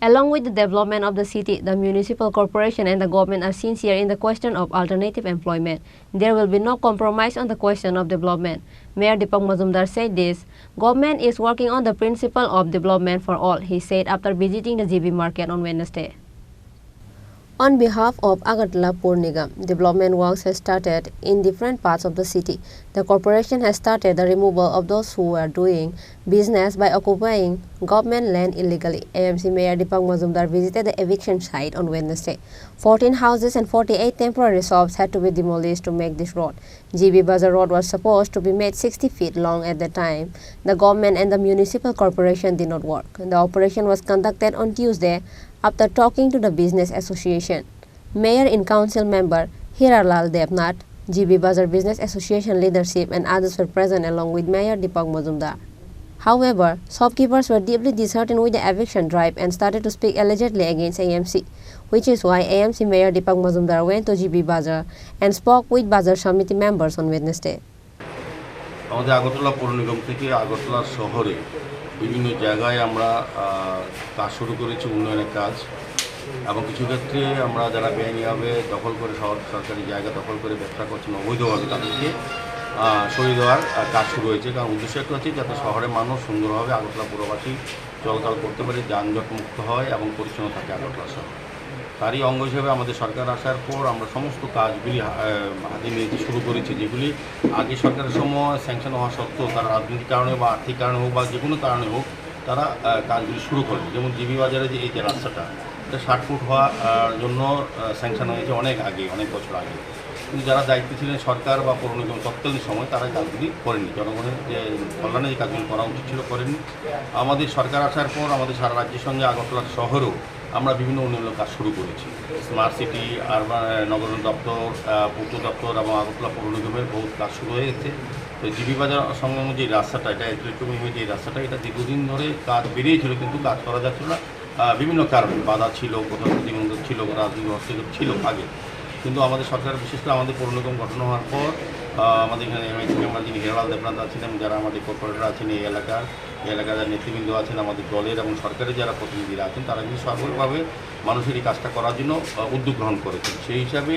Along with the development of the city, the municipal corporation and the government are sincere in the question of alternative employment. There will be no compromise on the question of development. Mayor Dipak Majumdar said this. Government is working on the principle of development for all, he said after visiting the GB market on Wednesday. On behalf of Agartala Pur Nigam, development works has started in different parts of the city. The corporation has started the removal of those who are doing business by occupying government land illegally. AMC Mayor Dipak Majumdar visited the eviction site on Wednesday. 14 houses and 48 temporary shops had to be demolished to make this road. GB Bazaar Road was supposed to be made 60 feet long at the time. The government and the municipal corporation did not work. The operation was conducted on Tuesday after talking to the business association. Mayor and council member Hiralal Devnath, GB Bazaar Business Association leadership and others were present along with Mayor Dipak Majumdar. However, shopkeepers were deeply disheartened with the eviction drive and started to speak allegedly against AMC, which is why AMC Mayor Dipak Majumdar went to GB Bazaar and spoke with Bazaar Samiti members on Wednesday. আমাদের আগরতলা পৌর নিগম থেকে আগরতলা শহরে বিভিন্ন জায়গায় আমরা কাজ শুরু করেছি, উন্নয়নের কাজ, এবং কিছু ক্ষেত্রে আমরা যারা বেআইনিভাবে দখল করে সরকারি জায়গা দখল করে ব্যবসা করছেন অবৈধভাবে তাদেরকে সরিয়ে দেওয়ার কাজ শুরু হয়েছে। কারণ উদ্দেশ্য একটা হচ্ছে যাতে শহরের মানুষ সুন্দরভাবে আগরতলা পুরবাসী চলাচল করতে পারে, যানজট মুক্ত হয় এবং পরিচ্ছন্ন থাকে আগরতলা শহর। তারই অঙ্গ হিসেবে আমাদের সরকার আসার পর আমরা সমস্ত কাজগুলি হাতে নিতে শুরু করেছি, যেগুলি আগে সরকারের সময় স্যাংশন হওয়া সত্ত্বেও তারা রাজনৈতিক কারণে বা আর্থিক কারণে হোক বা যে কোনো কারণে হোক তারা কাজগুলি শুরু করে। যেমন জিবি বাজারে যে এই যে রাস্তাটা, এটা 60 ফুট হওয়ার জন্য স্যাংশন হয়েছে অনেক আগে, অনেক বছর আগে, কিন্তু যারা দায়িত্বে ছিলেন সরকার বা পৌর নিগম তৎকালীন সময় তারা কাজগুলি করেনি, জনগণের যে কল্যাণে যে কাজগুলি করা উচিত ছিল করেনি। আমাদের সরকার আসার পর আমাদের সারা রাজ্যের সঙ্গে আগরতলা শহরেও আমরা বিভিন্ন উন্নয়নের কাজ শুরু করেছি। স্মার্ট সিটি, আরবান নগর দপ্তর, পূর্ত দপ্তর এবং আগরতলা পৌর নিগমের বহুত কাজ শুরু হয়ে গেছে। তো জিবি বাজার সংলগ্ন যে রাস্তাটা, এটা ইলেকট্রনিক যে রাস্তাটা, এটা দীর্ঘদিন ধরে কাজ বেরিয়েছিল কিন্তু কাজ করা যাচ্ছিল না, বিভিন্ন কারণে বাধা ছিল, কোথাও প্রতিবন্ধক ছিল, রাজনৈতিক হস্তক্ষেপ ছিল আগে। কিন্তু আমাদের সরকার বিশেষ করে আমাদের পৌর নিগম গঠন হওয়ার পর আমাদের এখানে এমএসি মেম্বার যিনি হিরালাল দেবনাথ আছেন এবং যারা আমাদের কর্পোরেটর আছেন এই এলাকার যারা নেতৃবৃন্দ আছেন, আমাদের দলের এবং সরকারের যারা প্রতিনিধিরা আছেন, তারা কিন্তু সর্বভাবে মানুষের এই কাজটা করার জন্য উদ্যোগ গ্রহণ করেছেন। সেই হিসাবে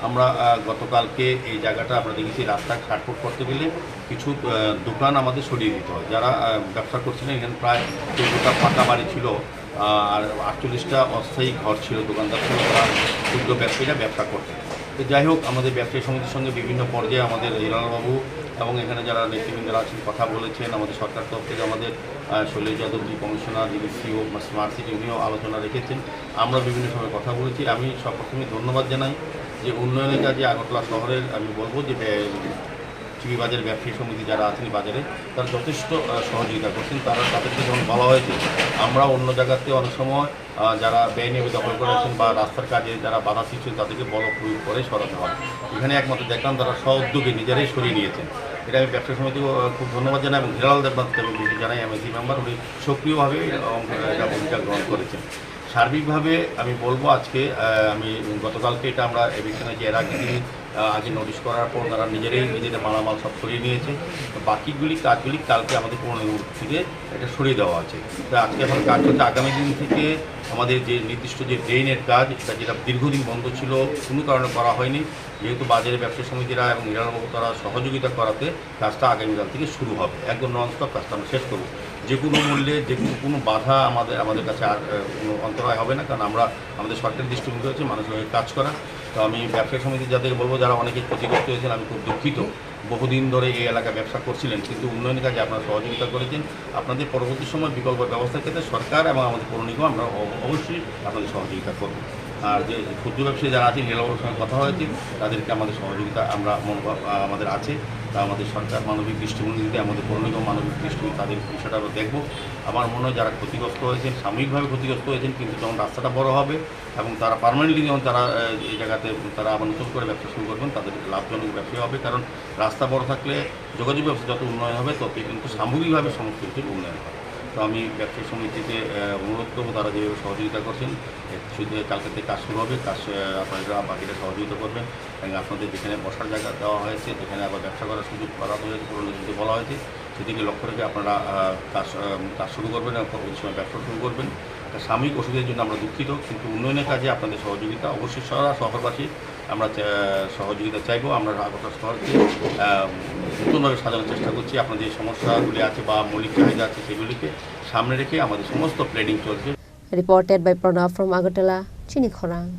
আমরা গতকালকে এই জায়গাটা আমরা দেখেছি রাস্তা 60 ফুট করতে গেলে কিছু দোকান আমাদের সরিয়ে দিতে হয়। যারা ব্যবসা করছিলেন এখানে প্রায় 14টা পাকা বাড়ি ছিল আর 48টা অস্থায়ী ঘর ছিল, দোকানদার ছিল, তারা ক্ষুদ্র ব্যবসায়ীরা ব্যবসা করতেন। তো যাই হোক, আমাদের ব্যবসায়ী সমিতির সঙ্গে বিভিন্ন পর্যায়ে আমাদের হিরালালবাবু এবং এখানে যারা নেতৃবৃন্দরা আছেন কথা বলেছেন। আমাদের সরকার তরফ থেকে আমাদের শৈলেশ যাদব জি কমিশনার, যিনি সিও স্মার্ট সিটি, উনিও আলোচনা রেখেছেন। আমরা বিভিন্ন সময় কথা বলেছি। আমি সবপ্রথমে ধন্যবাদ জানাই যে উন্নয়নের কাজে আগরতলা শহরের আমি বলবো যে জিবি বাজারের ব্যবসায়ী সমিতি যারা আছেন বাজারে, তারা যথেষ্ট সহযোগিতা করছেন। তাদেরকে যখন বলা হয়েছে আমরা অন্য জায়গাতে অনেক সময় যারা বেআইনিভাবে দখল করেছেন বা রাস্তার কাজে যারা বাধা সৃষ্টি তাদেরকে বল প্রয়োগ করে সরাতে হয়, এখানে একমাত্র দেখলাম তারা স্ব-উদ্যোগে নিজেরাই সরিয়ে নিয়েছেন। এটা আমি ব্যবসা সমিতিও খুব ধন্যবাদ জানাই এবং হিরালাল দেবনাথকে আমি বেশি জানাই, এমএসি মেম্বার, উনি সক্রিয়ভাবে এটা ভূমিকা গ্রহণ করেছেন। সার্বিকভাবে আমি বলবো আজকে আমি গতকালকে এটা আমরা এভিকশনে যে এর আগে নোটিশ করার পর তারা নিজেদের মালামাল সব সরিয়ে নিয়েছে। তো বাকিগুলি কাজগুলি কালকে আমাদের পৌর নিগম থেকে এটা সরিয়ে দেওয়া আছে। তো আজকে এখন কাজ হচ্ছে, আগামী দিন থেকে আমাদের যে নির্দিষ্ট যে ড্রেনের কাজ, এটা যেটা দীর্ঘদিন বন্ধ ছিল কোনো কারণে করা হয়নি, যেহেতু বাজারে ব্যবসা সমিতিরা এবং হিরালালবাবু তারা সহযোগিতা করাতে কাজটা আগামীকাল থেকে শুরু হবে। একদম ননস্টপ কাজটা আমরা শেষ করব। যে কোনো মূল্যে যে কোনো বাধা আমাদের কাছে আর কোনো অন্তরায় হবে না, কারণ আমরা আমাদের সরকারি দৃষ্টিভঙ্গি হচ্ছে মানুষের কাজ করা। তো আমি ব্যবসায়ী সমিতি যাদের বলবো যারা অনেকে ক্ষতিগ্রস্ত হয়েছেন, আমি খুব দুঃখিত। বহুদিন ধরে এই এলাকায় ব্যবসা করছিলেন কিন্তু উন্নয়নের কাজে আপনারা সহযোগিতা করেছেন। আপনাদের পরবর্তী সময় বিকল্প ব্যবস্থার ক্ষেত্রে সরকার এবং আমাদের পৌর নিগম আমরা অবশ্যই আপনাদের সহযোগিতা করব। আর যে ক্ষুদ্র ব্যবসায়ী যারা আছেন হিরালালবাবুর সঙ্গে কথা হয়েছে, তাদেরকে আমাদের সহযোগিতা আমরা মনোভাব আমাদের আছে। তা আমাদের সরকার মানবিক দৃষ্টিভঙ্গি দিতে আমাদের পৌর নিগম মানবিক দৃষ্টিভঙ্গি তাদের বিষয়টা আমরা দেখব। আমার মনে হয় যারা ক্ষতিগ্রস্ত হয়েছেন, সাময়িকভাবে ক্ষতিগ্রস্ত হয়েছেন, কিন্তু যখন রাস্তাটা বড় হবে এবং তারা পার্মানেন্টলি যখন তারা এই জায়গাতে তারা আবার নতুন করে ব্যবসা শুরু করবেন, তাদের লাভজনক ব্যবসা হবে। কারণ রাস্তা বড় থাকলে যোগাযোগ ব্যবস্থা যত উন্নয়ন হবে তত কিন্তু সামগ্রিকভাবে সমস্ত কিছুর উন্নয়ন হবে। তো আমি ব্যবসায়ী সমিতিতে অনুরোধ করবো তারা যেভাবে সহযোগিতা করছেন, শুধু কালকে থেকে কাজ শুরু হবে, কাজ আপনারা বাকিটা সহযোগিতা করবেন। এবং আপনাদের যেখানে বসার জায়গা দেওয়া হয়েছে, যেখানে আবার ব্যবসা করার সুযোগ করা হয়েছে, পুরনো যদি বলা হয়েছে, সেদিকে লক্ষ্য রেখে আপনারা কাজ শুরু করবেন এবং পরবর্তী সময় ব্যবসা শুরু করবেন। সাময়িক অসুবিধার জন্য আমরা দুঃখিত, কিন্তু উন্নয়নের কাজে আপনাদের সহযোগিতা অবশ্যই সারা শহরবাসী আমরা সহযোগিতা চাইবো। আমরা আগরতলা শহরকে নতুনভাবে সাজানোর চেষ্টা করছি। আপনাদের যে সমস্যাগুলি আছে বা মৌলিক চাহিদা আছে সেগুলিকে সামনে রেখে আমাদের সমস্ত প্ল্যানিং চলছে। Reported by Pranav from Agartala, Chini, Khorang.